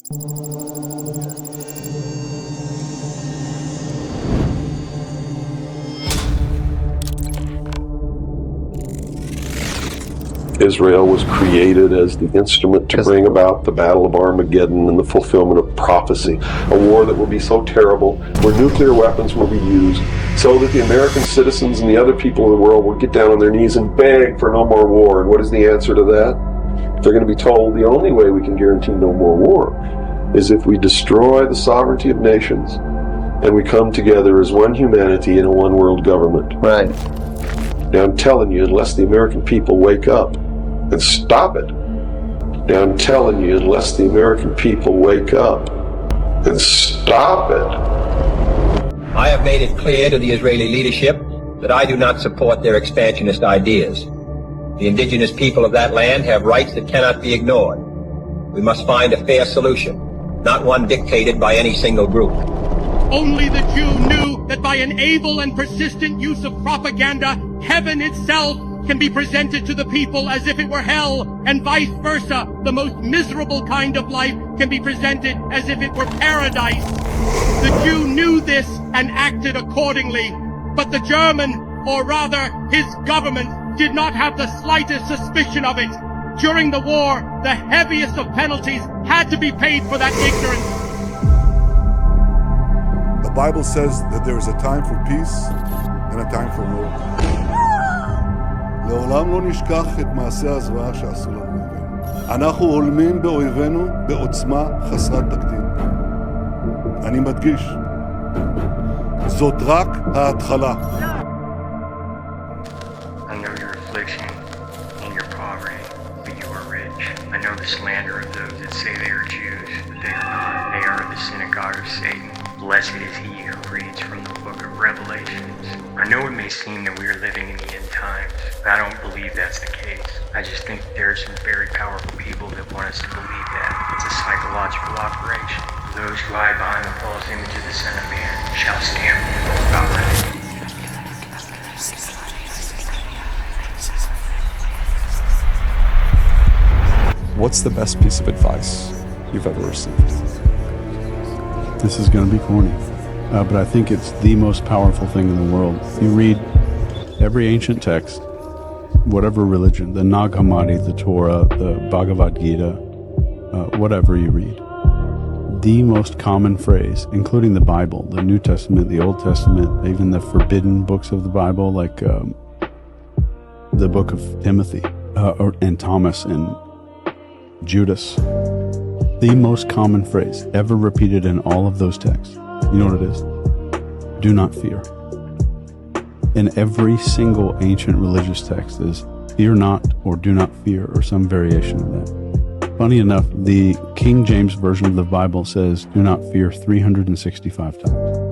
Israel was created as the instrument to bring about the Battle of Armageddon and the fulfillment of prophecy, a war that will be so terrible, where nuclear weapons will be used, so that the American citizens and the other people in the world will get down on their knees and beg for no more war. And what is the answer to that? They're going to be told the only way we can guarantee no more war is if we destroy the sovereignty of nations and we come together as one humanity in a one world government. Right. Now I'm telling you, unless the American people wake up and stop it. Now I'm telling you, unless the American people wake up and stop it. I have made it clear to the Israeli leadership that I do not support their expansionist ideas. The indigenous people of that land have rights that cannot be ignored. We must find a fair solution, not one dictated by any single group. Only the Jew knew that by an able and persistent use of propaganda, heaven itself can be presented to the people as if it were hell, and vice versa. The most miserable kind of life can be presented as if it were paradise. The Jew knew this and acted accordingly, but the German, or rather his government, did not have the slightest suspicion of it. During the war, the heaviest of penalties had to be paid for that ignorance. The Bible says that there is a time for peace and a time for war. לעולם לא נשכח את מעשי הזוועה שעשו לנו אויבינו. אנחנו הולמים באויבינו בעוצמה חסרת תקדים. אני מדגיש, זאת רק ההתחלה. I know your affliction and your poverty, but you are rich. I know the slander of those that say they are Jews, but they are not. They are the synagogue of Satan. Blessed is he who reads from the book of Revelations. I know it may seem that we are living in the end times, but I don't believe that's the case. I just think there are some very powerful people that want us to believe that. It's a psychological operation. Those who hide behind the false image of the Son of Man shall stand before God. What's the best piece of advice you've ever received? This is going to be corny, but I think it's the most powerful thing in the world. You read every ancient text, whatever religion, the Nag Hammadi, the Torah, the Bhagavad Gita, whatever you read, the most common phrase, including the Bible, the New Testament, the Old Testament, even the forbidden books of the Bible, like the book of Timothy and Thomas and Judas. The most common phrase ever repeated in all of those texts, you know what it is? Do not fear. In every single ancient religious text is fear not or do not fear or some variation of that. Funny enough, the King James Version of the Bible says do not fear 365 times.